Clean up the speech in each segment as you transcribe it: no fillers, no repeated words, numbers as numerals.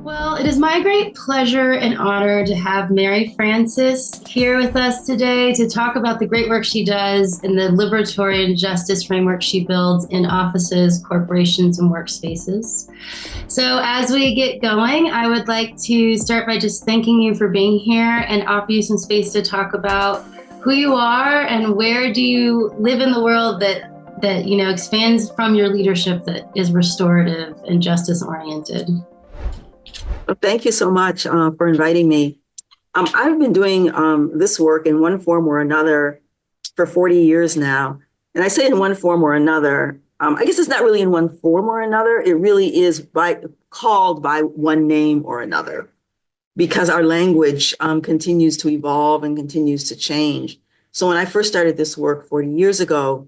Well, it is my great pleasure and honor to have Mary Francis here with us today to talk about the great work she does in the liberatory and justice framework she builds in offices, corporations, and workspaces. So, as we get going, I would like to start by just thanking you for being here and offer you some space to talk about who you are and where do you live in the world that expands from your leadership that is restorative and justice oriented. Well, thank you so much for inviting me. I've been doing this work in one form or another for 40 years now. And I say in one form or another, I guess it's not really in one form or another. It really is called by one name or another, because our language continues to evolve and continues to change. So when I first started this work 40 years ago,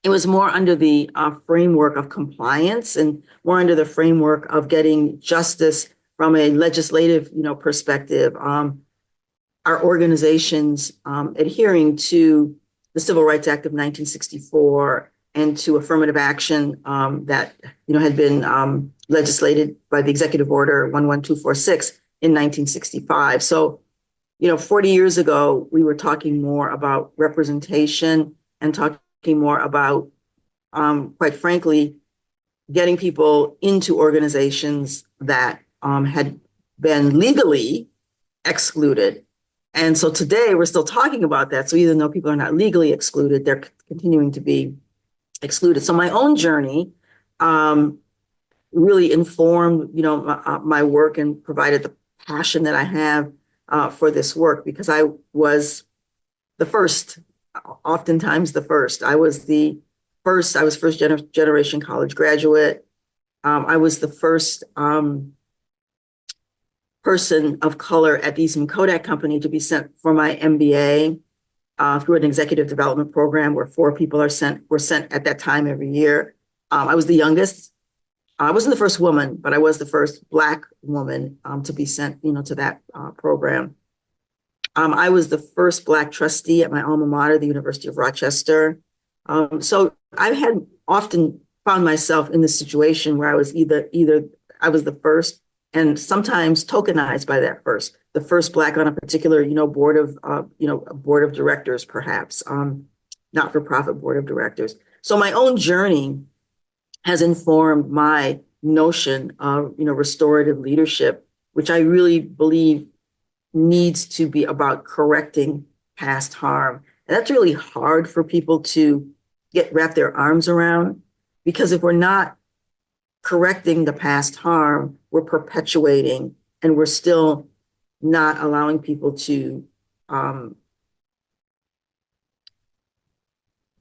it was more under the framework of compliance and more under the framework of getting justice from a legislative, perspective. Our organizations adhering to the Civil Rights Act of 1964 and to affirmative action that had been legislated by the Executive Order 11246 in 1965. So, 40 years ago, we were talking more about representation and talking more about, quite frankly, getting people into organizations that had been legally excluded. And so today we're still talking about that. So even though people are not legally excluded, they're continuing to be excluded. So my own journey really informed, my work and provided the passion that I have for this work, because I was the first. Oftentimes the first. I was first generation college graduate. I was the first person of color at the Eastman Kodak Company to be sent for my MBA through an executive development program where 4 people were sent at that time every year. I was the youngest. I wasn't the first woman, but I was the first Black woman to be sent, to that program. I was the first Black trustee at my alma mater, the University of Rochester. So I had often found myself in this situation where I was either I was the first and sometimes tokenized by that first, the first Black on a particular, board of directors, perhaps, not-for-profit board of directors. So my own journey has informed my notion of, restorative leadership, which I really believe needs to be about correcting past harm. And that's really hard for people to wrap their arms around, because if we're not correcting the past harm, we're perpetuating, and we're still not allowing people to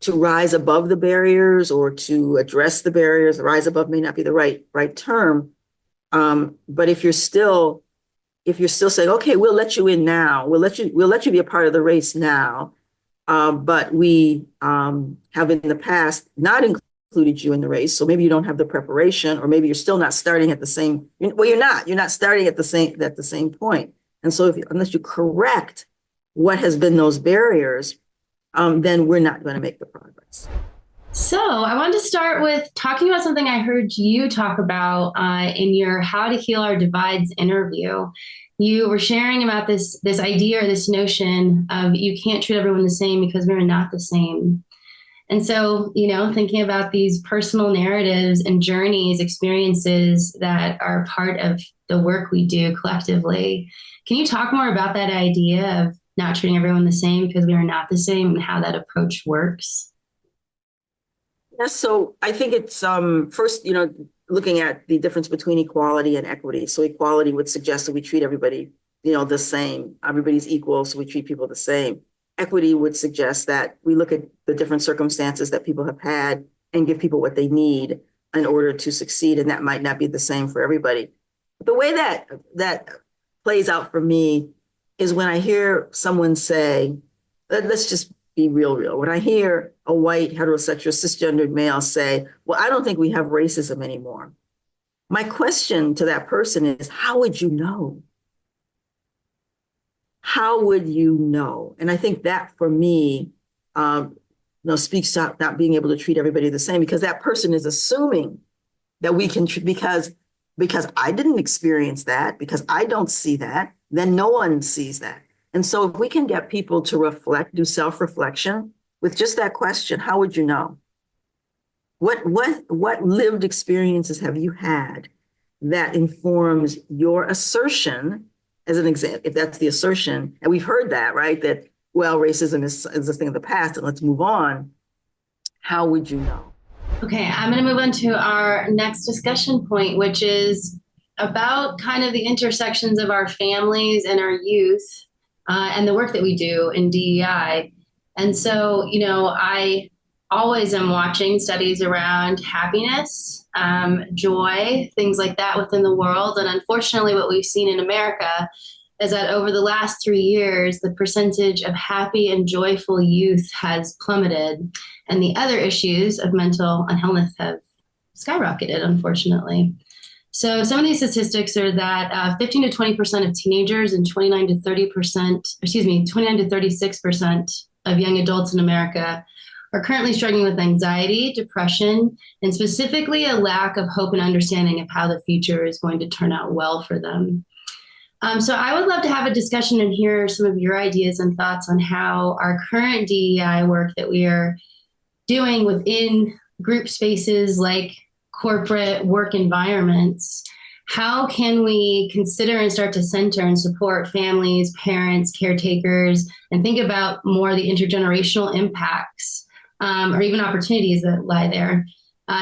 rise above the barriers or to address the barriers. Rise above may not be the right term, but if you're still saying, okay, we'll let you in now, we'll let you be a part of the race now, but we have in the past not included you in the race, so maybe you don't have the preparation, or maybe you're still not starting at the same. Well, you're not starting at the same point. And so unless you correct what has been those barriers, then we're not going to make the progress. So I wanted to start with talking about something I heard you talk about in your How to Heal Our Divides interview. You were sharing about this idea or this notion of you can't treat everyone the same because we're not the same. And so, thinking about these personal narratives and journeys, experiences that are part of the work we do collectively, can you talk more about that idea of not treating everyone the same because we are not the same and how that approach works? Yes, so I think it's first, looking at the difference between equality and equity. So equality would suggest that we treat everybody, the same. Everybody's equal, so we treat people the same. Equity would suggest that we look at the different circumstances that people have had and give people what they need in order to succeed, and that might not be the same for everybody. But the way that plays out for me is when I hear someone say, let's just be real. When I hear a white, heterosexual, cisgendered male say, well, I don't think we have racism anymore. My question to that person is, how would you know? How would you know? And I think that for me, speaks to not being able to treat everybody the same, because that person is assuming that we can, because because I didn't experience that, because I don't see that, then no one sees that. And so if we can get people to reflect, do self-reflection with just that question, how would you know? What lived experiences have you had that informs your assertion, as an example, if that's the assertion, and we've heard that, right? That, well, racism is a thing of the past and let's move on. How would you know? Okay, I'm going to move on to our next discussion point, which is about kind of the intersections of our families and our youth and the work that we do in DEI. And so, I always am watching studies around happiness, joy, things like that within the world. And unfortunately, what we've seen in America is that over the last 3 years, the percentage of happy and joyful youth has plummeted, and the other issues of mental unhealth have skyrocketed, unfortunately. So some of these statistics are that 15 to 20% of teenagers and 29 to 36% of young adults in America are currently struggling with anxiety, depression, and specifically a lack of hope and understanding of how the future is going to turn out well for them. So I would love to have a discussion and hear some of your ideas and thoughts on how our current DEI work that we are doing within group spaces like corporate work environments, how can we consider and start to center and support families, parents, caretakers, and think about more the intergenerational impacts or even opportunities that lie there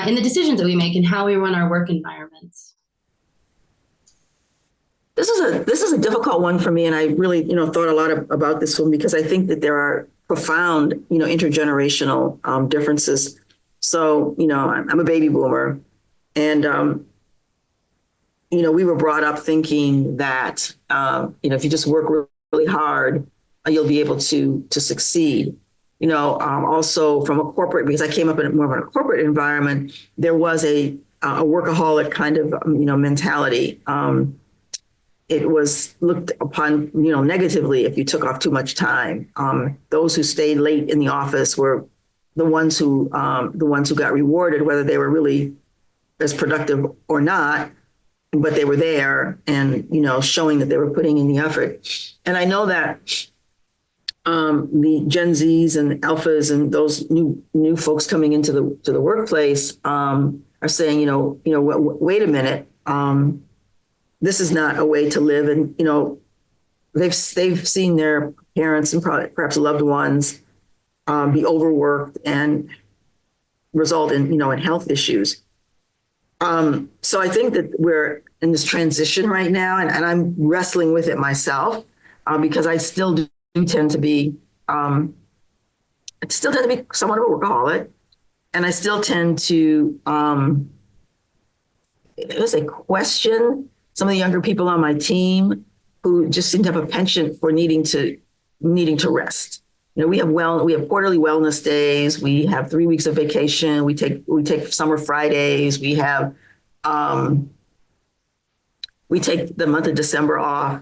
in the decisions that we make and how we run our work environments? This is a difficult one for me, and I really thought a lot about this one because I think that there are profound intergenerational differences. So I'm a baby boomer, and we were brought up thinking that if you just work really hard, you'll be able to succeed. Also from a corporate, because I came up in more of a corporate environment, there was a workaholic kind of mentality. It was looked upon, negatively if you took off too much time. Those who stayed late in the office were the ones who got rewarded, whether they were really as productive or not, but they were there and showing that they were putting in the effort. And I know that the Gen Zs and Alphas and those new folks coming into the workplace are saying, wait a minute. This is not a way to live. And, they've seen their parents and perhaps loved ones be overworked and result in, in health issues. So I think that we're in this transition right now, and I'm wrestling with it myself because I still do tend to be, somewhat of a workaholic, and I still tend to, question some of the younger people on my team who just seem to have a penchant for needing to rest. We have quarterly wellness days. We have 3 weeks of vacation. We take summer Fridays. We take the month of December off.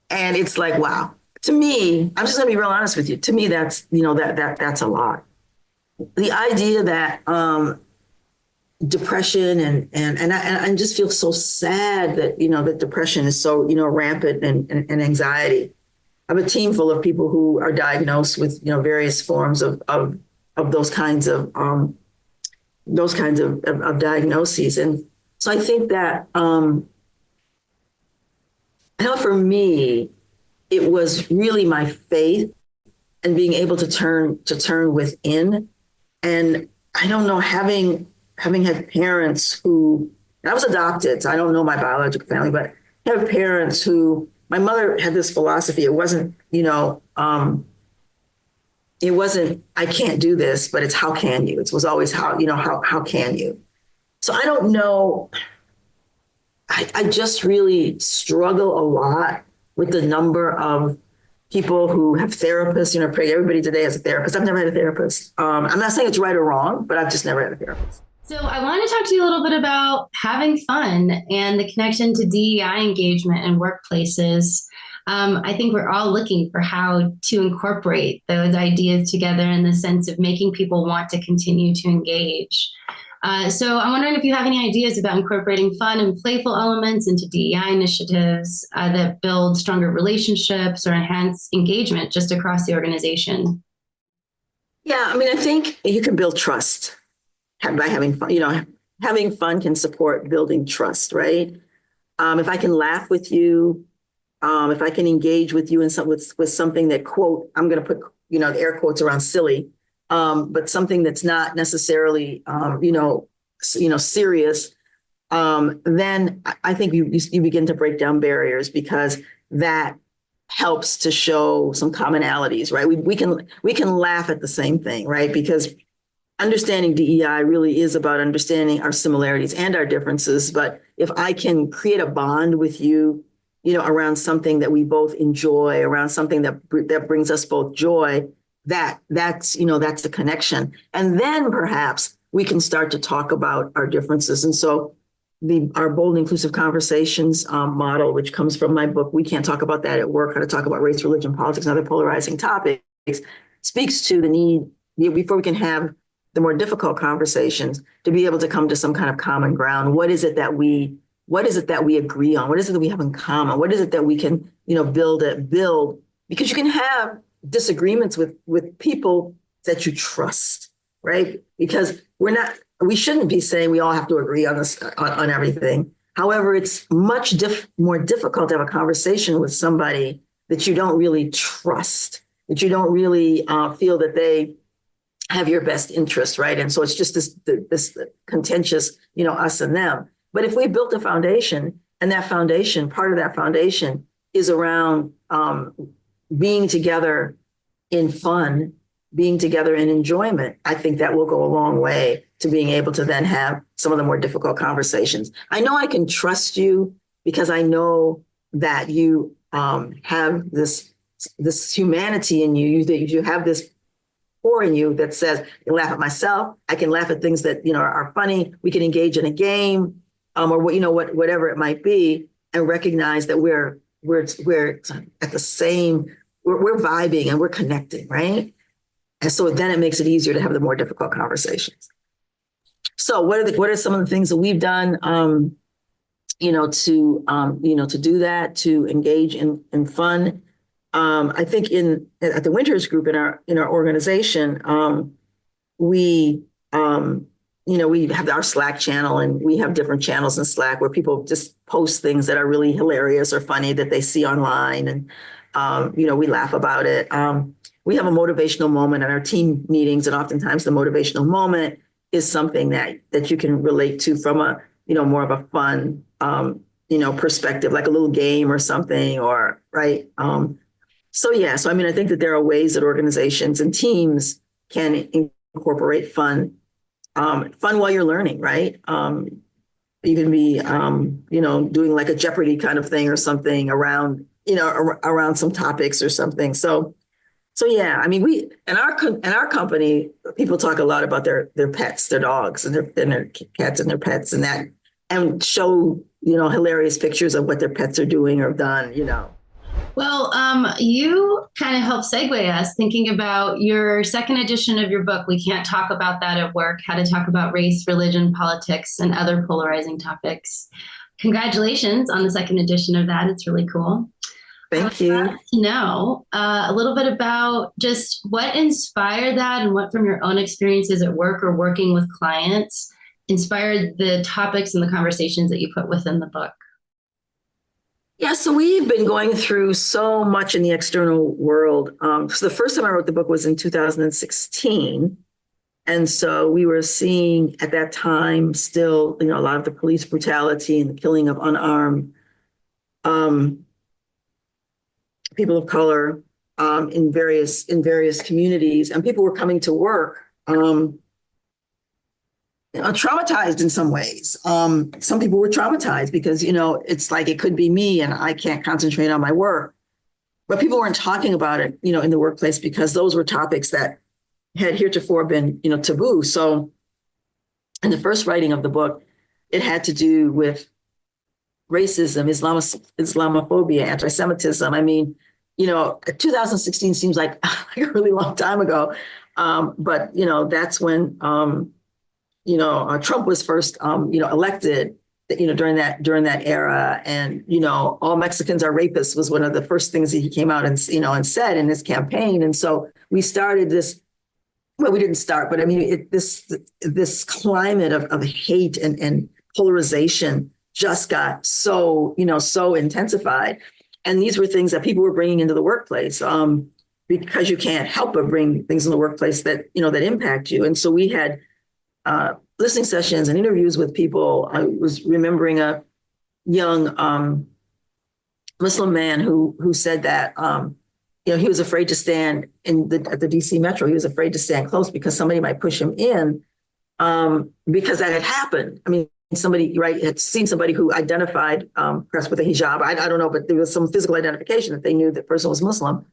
And it's like, wow. To me, I'm just gonna be real honest with you. To me, that's that's a lot. The idea that depression and I just feel so sad that that depression is so rampant and anxiety. I have a team full of people who are diagnosed with various forms of those kinds of diagnoses, and so I think that I know for me it was really my faith and being able to turn within, and I don't know, having had parents who, I was adopted, so I don't know my biological family, but I have parents who, my mother had this philosophy. It wasn't, I can't do this, but it's how can you? It was always how can you? So I don't know. I just really struggle a lot with the number of people who have therapists. Everybody today has a therapist. I've never had a therapist. I'm not saying it's right or wrong, but I've just never had a therapist. So I want to talk to you a little bit about having fun and the connection to DEI engagement in workplaces. I think we're all looking for how to incorporate those ideas together in the sense of making people want to continue to engage. So I'm wondering if you have any ideas about incorporating fun and playful elements into DEI initiatives that build stronger relationships or enhance engagement just across the organization. Yeah, I mean, I think you can build trust by having fun. Having fun can support building trust, right? If I can laugh with you, if I can engage with you in with something that, quote, I'm going to put the air quotes around silly, but something that's not necessarily serious, then I think you begin to break down barriers, because that helps to show some commonalities, right? We can laugh at the same thing, right? Because understanding DEI really is about understanding our similarities and our differences. But if I can create a bond with you, around something that we both enjoy, around something that brings us both joy, that's the connection. And then perhaps we can start to talk about our differences. And so our bold inclusive conversations model, which comes from my book, We Can't Talk About That at Work, How to Talk About Race, Religion, Politics, and Other Polarizing Topics, speaks to the need, before we can have the more difficult conversations, to be able to come to some kind of common ground. What is it that we agree on? What is it that we have in common? What is it that we can, build? Because you can have disagreements with people that you trust, right? Because we shouldn't be saying we all have to agree on this, on everything. However, it's much more difficult to have a conversation with somebody that you don't really trust, that you don't really feel that they have your best interest, right? And so it's just this contentious, us and them. But if we built a foundation, and part of that foundation is around being together in fun, being together in enjoyment, I think that will go a long way to being able to then have some of the more difficult conversations. I know I can trust you because I know that you have this humanity in you, that you have this core in you that says, I can laugh at myself, I can laugh at things that are funny, we can engage in a game, or whatever it might be, and recognize that we're at the same, we're vibing and we're connecting, right? And so then it makes it easier to have the more difficult conversations. So what are some of the things that we've done, to do that, to engage in fun? I think at the Winters Group in our organization, we have our Slack channel, and we have different channels in Slack where people just post things that are really hilarious or funny that they see online, and we laugh about it. We have a motivational moment in our team meetings, and oftentimes the motivational moment is something that you can relate to from a more of a fun perspective, like a little game or something, or right. So I mean, I think that there are ways that organizations and teams can incorporate fun while you're learning, right? You can be, doing like a Jeopardy kind of thing or something around some topics or something. So yeah, I mean, in our company, people talk a lot about their pets, their dogs and their cats and their pets, and show hilarious pictures of what their pets are doing or have done. Well, you kind of helped segue us thinking about your second edition of your book, We Can't Talk About That at Work, How to Talk About Race, Religion, Politics, and Other Polarizing Topics. Congratulations on the second edition of that. It's really cool. Thank you. I'd like to know a little bit about just what inspired that, and what from your own experiences at work or working with clients inspired the topics and the conversations that you put within the book. Yeah, so we've been going through so much in the external world. So the first time I wrote the book was in 2016. And so we were seeing at that time still, a lot of the police brutality and the killing of unarmed people of color in various communities. And people were coming to work traumatized in some ways. Some people were traumatized because, it's like, it could be me and I can't concentrate on my work. But people weren't talking about it, in the workplace, because those were topics that had heretofore been, taboo. So in the first writing of the book, it had to do with racism, Islamophobia, anti-Semitism. I mean, 2016 seems like a really long time ago. But, that's when Trump was first, elected, during that era, and all Mexicans are rapists was one of the first things that he came out and and said in his campaign, and so we started this. Well, we didn't start, but I mean, this climate of hate and polarization just got so intensified, and these were things that people were bringing into the workplace, because you can't help but bring things in the workplace that that impact you, and so we had listening sessions and interviews with people. I was remembering a young Muslim man who said that he was afraid to stand at the DC Metro. He was afraid to stand close because somebody might push him in, because that had happened. I mean, somebody had seen somebody who identified perhaps with a hijab. I don't know, but there was some physical identification that they knew that person was Muslim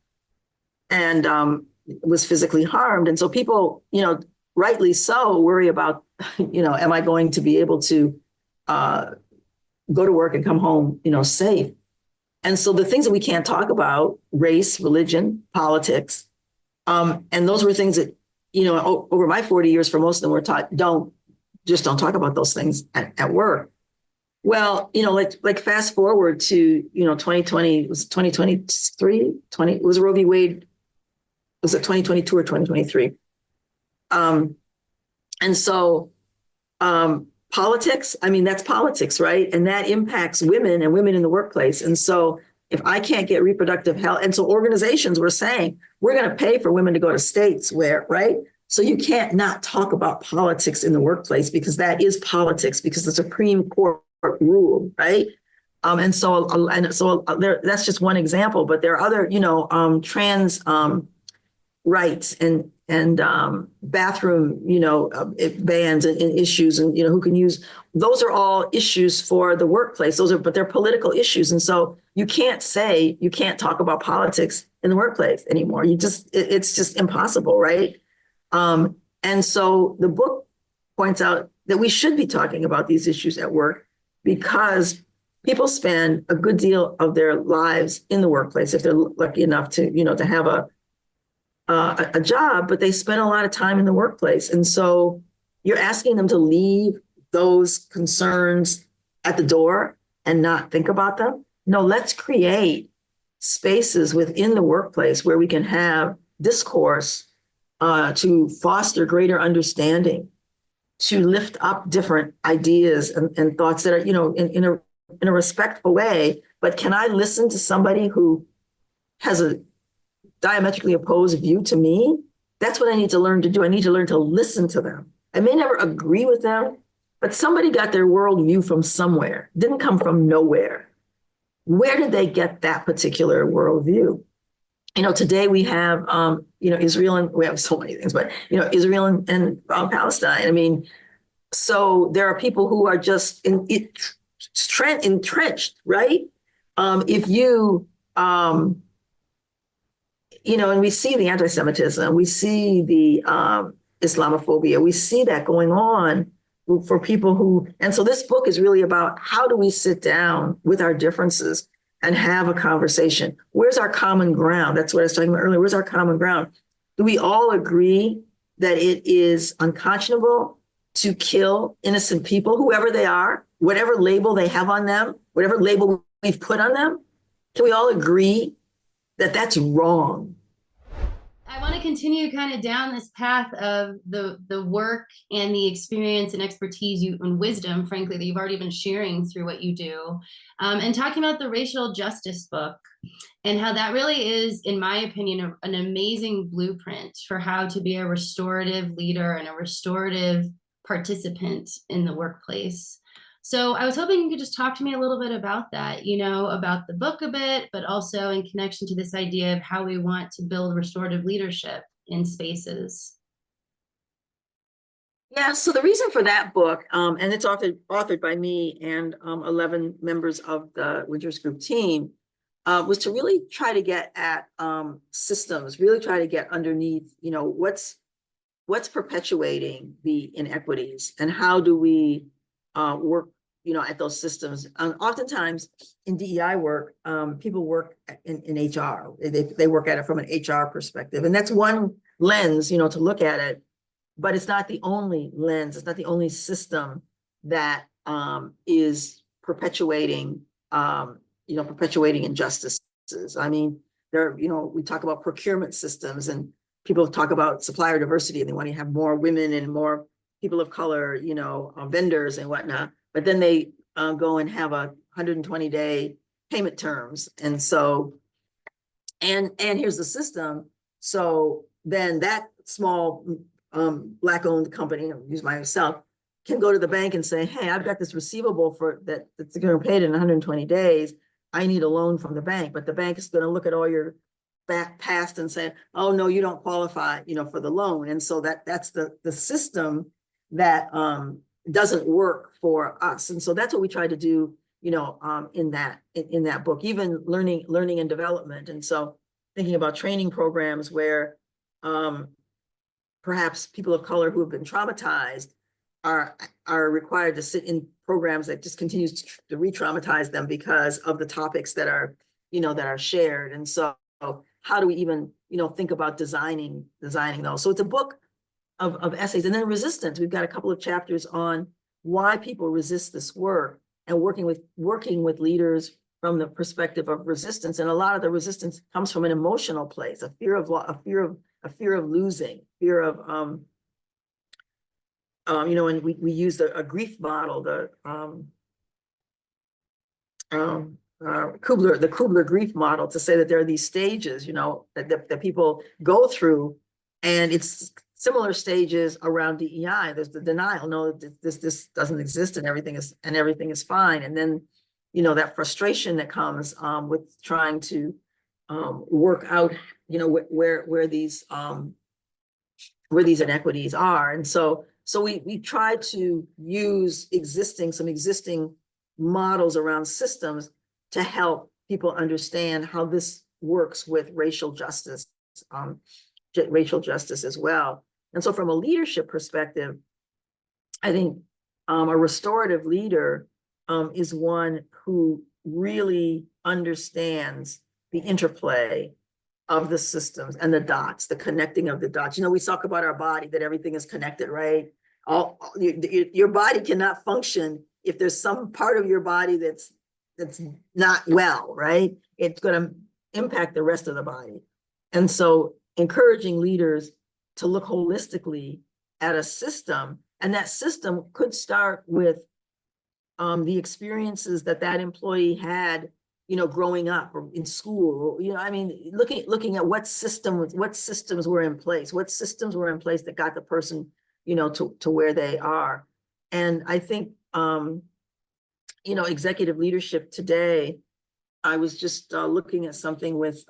and was physically harmed. And so people, rightly so, worry about, am I going to be able to go to work and come home, safe? And so the things that we can't talk about, race, religion, politics, and those were things that, over my 40 years, for most of them were taught, don't talk about those things at work. Well, like fast forward to, 2020, it was 2023, it was Roe v. Wade, was it 2022 or 2023? And so politics, I mean, that's politics, right? And that impacts women and women in the workplace. And so if I can't get reproductive health, and so organizations were saying, we're going to pay for women to go to states where, right? So you can't not talk about politics in the workplace, because that is politics, because the Supreme Court ruled, right? And so that's just one example, but there are other, trans rights and bathroom, bans and issues, and who can use. Those are all issues for the workplace. But they're political issues, and so you can't talk about politics in the workplace anymore. It's just impossible, right? And so the book points out that we should be talking about these issues at work, because people spend a good deal of their lives in the workplace if they're lucky enough to to have a job, but they spend a lot of time in the workplace. And so you're asking them to leave those concerns at the door and not think about them. No, let's create spaces within the workplace where we can have discourse to foster greater understanding, to lift up different ideas and thoughts that are, in a respectful way. But can I listen to somebody who has a diametrically opposed view to me? That's what I need to learn to do. I need to learn to listen to them. I may never agree with them, but somebody got their worldview from somewhere. It didn't come from nowhere. Where did they get that particular worldview? Today we have, Israel, and we have so many things, but, Israel and Palestine. I mean, so there are people who are just entrenched, right? If you, and we see the anti-Semitism, we see the Islamophobia, we see that going on for people who, and so this book is really about how do we sit down with our differences and have a conversation. Where's our common ground? That's what I was talking about earlier. Where's our common ground? Do we all agree that it is unconscionable to kill innocent people, whoever they are, whatever label they have on them, whatever label we've put on them? Can we all agree that that's wrong? I want to continue kind of down this path of the work and the experience and expertise and wisdom, frankly, that you've already been sharing through what you do, and talking about the racial justice book and how that really is, in my opinion, an amazing blueprint for how to be a restorative leader and a restorative participant in the workplace. So I was hoping you could just talk to me a little bit about that, about the book a bit, but also in connection to this idea of how we want to build restorative leadership in spaces. Yeah, so the reason for that book, and it's authored by me and 11 members of the Winters Group team, was to really try to get at systems, really try to get underneath, what's perpetuating the inequities, and how do we work at those systems. Oftentimes in DEI work, people work in HR. They work at it from an HR perspective. And that's one lens, to look at it. but it's not the only lens. It's not the only system that is perpetuating, perpetuating injustices. I mean, we talk about procurement systems, and people talk about supplier diversity, and they want to have more women and more people of color, vendors and whatnot. But then they go and have 120-day payment terms, and so, and here's the system. So then that small Black-owned company, I'll use myself, can go to the bank and say, hey, I've got this receivable that's going to pay it in 120 days. I need a loan from the bank, but the bank is going to look at all your past and say, oh no, you don't qualify, for the loan. And so that's the system that doesn't work for us. And so that's what we try to do, in that book, even learning and development. And so thinking about training programs where perhaps people of color who have been traumatized are required to sit in programs that just continues to re-traumatize them because of the topics that are shared. And so how do we even think about designing those? So it's a book of essays. And then resistance, we've got a couple of chapters on why people resist this work, and working with leaders from the perspective of resistance. And a lot of the resistance comes from an emotional place, a fear of losing, fear of and we used a grief model, the Kubler grief model, to say that there are these stages, that people go through, and it's similar stages around DEI. There's the denial, no, this doesn't exist, and everything is fine, and then that frustration that comes with trying to work out where these inequities are. And so we try to use some existing models around systems to help people understand how this works with racial justice as well. And so from a leadership perspective, I think a restorative leader is one who really understands the interplay of the systems and the dots, the connecting of the dots. We talk about our body, that everything is connected, right? Your body cannot function if there's some part of your body that's not well, right? It's going to impact the rest of the body. And so encouraging leaders to look holistically at a system, and that system could start with the experiences that employee had, growing up or in school, looking at what systems were in place, that got the person, to where they are. And I think, executive leadership today, I was just looking at something with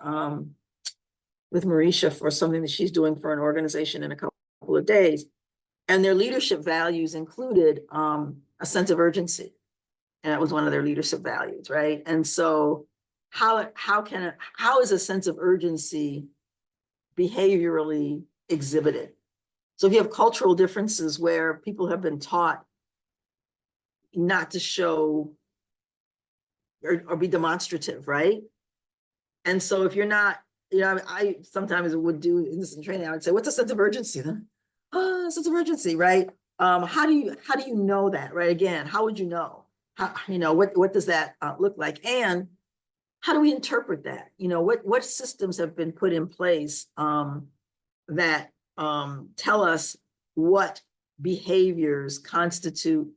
Marisha for something that she's doing for an organization in a couple of days. And their leadership values included a sense of urgency. And that was one of their leadership values, right? And so how is a sense of urgency behaviorally exhibited? So if you have cultural differences where people have been taught not to show or be demonstrative, right? And so if you're not, I sometimes would do this in training, I would say, what's a sense of urgency then? Sense of urgency, right? How do you know that, right? Again, how would you know? What does that look like? And how do we interpret that? What systems have been put in place that tell us what behaviors constitute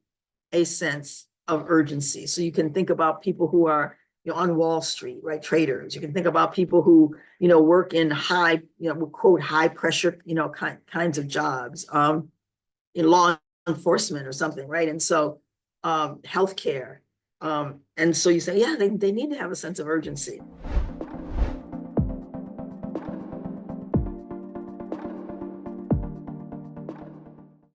a sense of urgency? So you can think about people who are on Wall Street, right? Traders. You can think about people who work in high, quote, high pressure, kinds of jobs, in law enforcement or something, right? And so healthcare. And so you say, yeah, they need to have a sense of urgency.